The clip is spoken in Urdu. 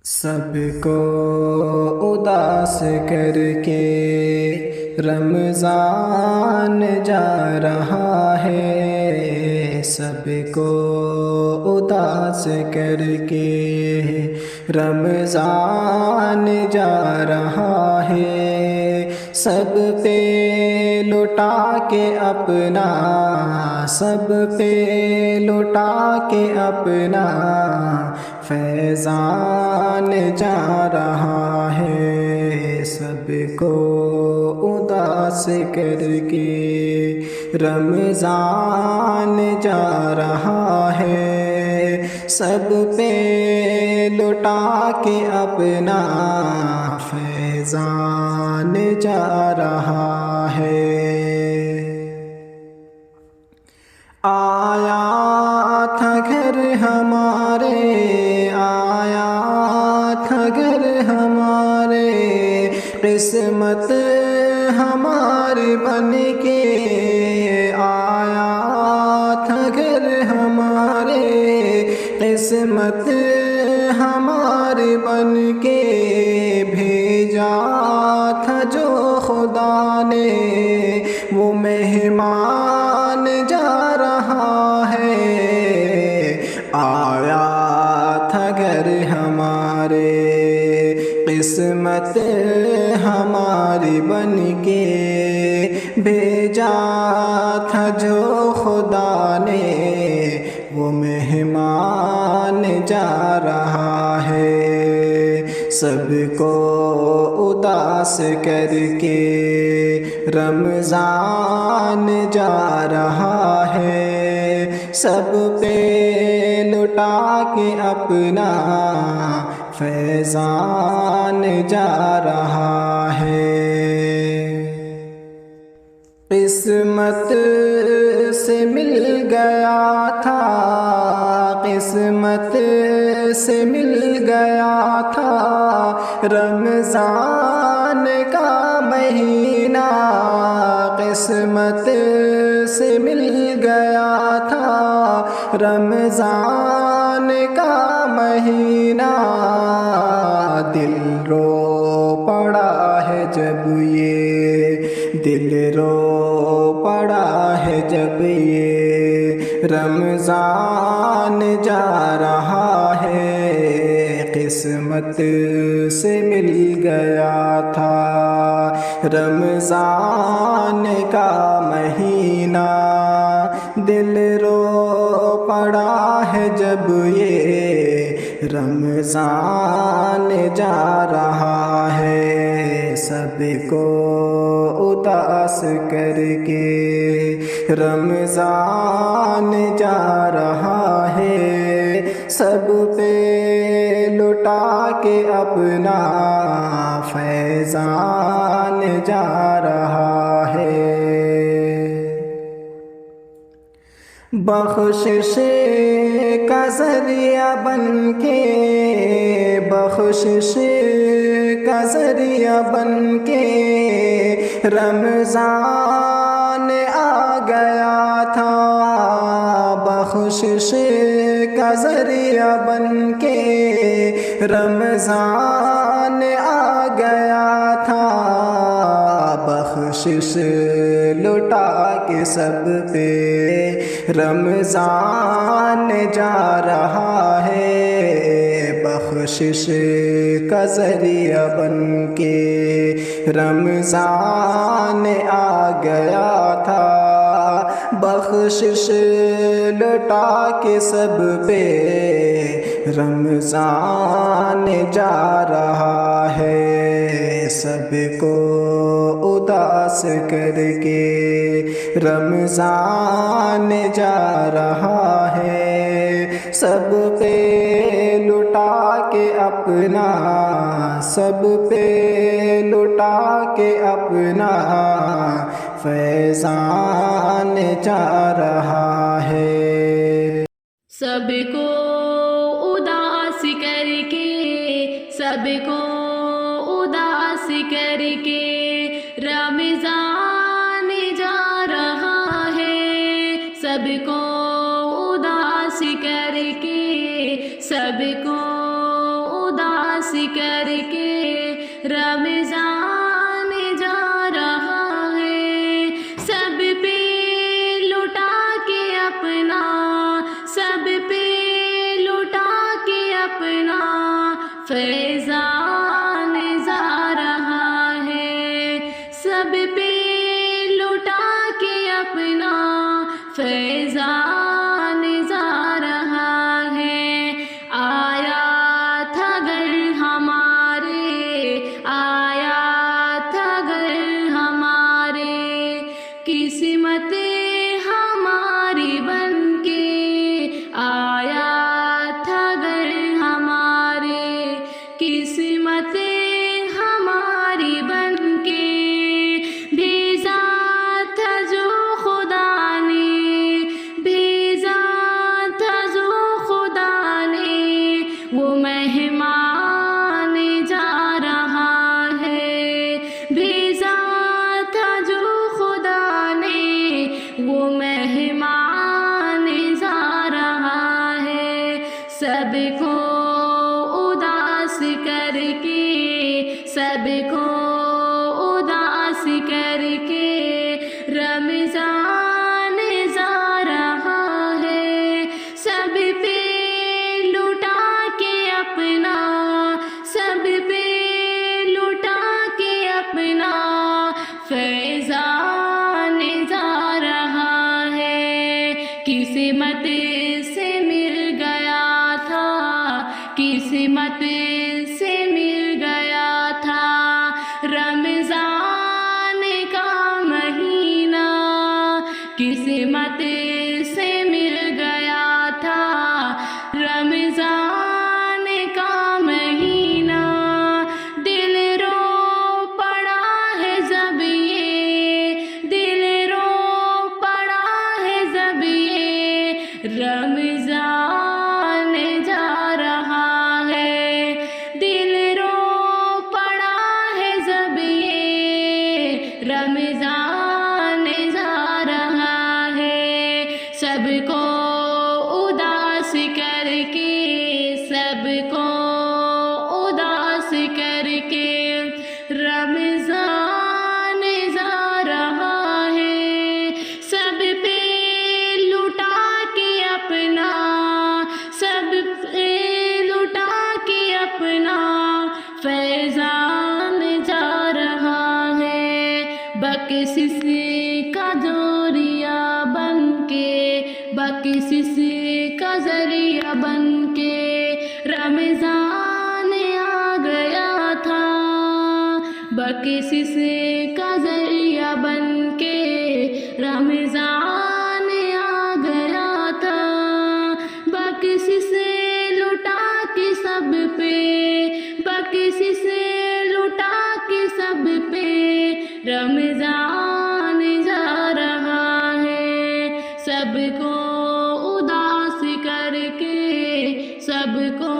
سب کو اداس کر کے رمضان جا رہا ہے، سب کو اداس کر کے رمضان جا رہا ہے، سب پہ لٹا کے اپنا، سب پہ لٹا کے اپنا فیضان جا رہا ہے، سب کو اداس کر کے رمضان جا رہا ہے، سب پہ لٹا کے اپنا فیضان جا رہا ہے۔ آیا تھا گھر ہمارے، آیا تھا گھر ہمارے، قسمت ہماری بن کے آیا تھا گھر ہمارے، قسمت ہماری بن کے بھیجا تھا جو خدا نے، وہ مہمان جا رہا ہے۔ آیا تھا گھر ہمارے، قسمت ہماری بن کے بھیجا تھا جو خدا نے، وہ مہمان جا رہا ہے، سب کو اداس کر کے رمضان جا رہا ہے، سب پہ لٹا کے اپنا فیضان جا رہا ہے۔ قسمت سے مل گیا تھا، قسمت سے مل گیا تھا رمضان کا مہینہ، قسمت سے مل گیا تھا رمضان کا مہینہ، دل رو پڑا ہے جب یہ، دل رو پڑا ہے جب یہ رمضان جا رہا ہے، قسمت سے مل گیا تھا رمضان کا مہینہ، دل رو پڑا ہے جب یہ رمضان جا رہا ہے، سب کو اداس کر کے رمضان جا رہا ہے، سب پہ لٹا کے اپنا فیضان جا رہا ہے۔ بخشش کا ذریعہ بن کے، بخشش کا ذریعہ بن کے رمضان آ گیا تھا، بخشش کا ذریعہ بن کے رمضان آ گیا تھا، بخشش لٹا کے سب پہ رمضان جا رہا ہے، بخشش کا ذریعہ بن کے رمضان آ گیا تھا، بخشش لٹا کے سب پہ رمضان جا رہا ہے، سب کو اداس کر کے رمضان جا رہا ہے، سب پہ لٹا کے اپنا، سب پہ لٹا کے اپنا فیضان جا رہا ہے۔ سب کو اداس کر کے، سب کو اداس کر کے رمضان جا رہا ہے، سب کو اداس کر کے، سب کو اداس کر کے رمضان جا رہا ہے، سب پہ لٹا کے اپنا، سب پہ لٹا کے اپنا فیضان جا رہا ہے، سب پہ لٹا کے اپنا فیضان جا رہا ہے۔ آیا تھا گر ہمارے، آیا تھا گر ہمارے، قسمت ہماری بن کے آیا تھا گر ہمارے، قسمت ہماری بن کے بھیجا تھا جو خدا نے، بھیجا تھا جو خدا نے، وہ مہمان جا رہا ہے، بھیجا تھا جو خدا نے، وہ مہمان جا رہا ہے، سب کو اداس کر کے، سب کو اداس کر کے رمضان جا رہا ہے، سب پہ لٹا کے اپنا، سب پہ لٹا کے اپنا فیضان جا رہا ہے۔ قسمت سے مل گیا تھا، قسمت سے مل گیا تھا رمضان کا مہینہ، قسمت سے مل گیا تھا رمضان کا مہینہ، دل رو پڑا ہے جب یہ، دل رو پڑا ہے جب یہ رمضان جا رہا ہے، دل رو پڑا ہے جب یہ رمضان جا رہا ہے، سب کو اداس کر کے، سب کو اداس کر کے رمضان جا رہا ہے، سب پہ لٹا کے اپنا، سب پہ لٹا کے اپنا فیضان جا رہا ہے، بخشش کا ذریعہ بن کے، بخشش کا ذریعہ بن کے رمضان آ گیا تھا، بخشش کا ذریعہ بن کے رمضان آ گیا تھا، بخشش لٹا کے سب پہ، بخشش لٹا کے سب پہ رمضان جا رہا ہے، سب کو اداس کر کے، سب کو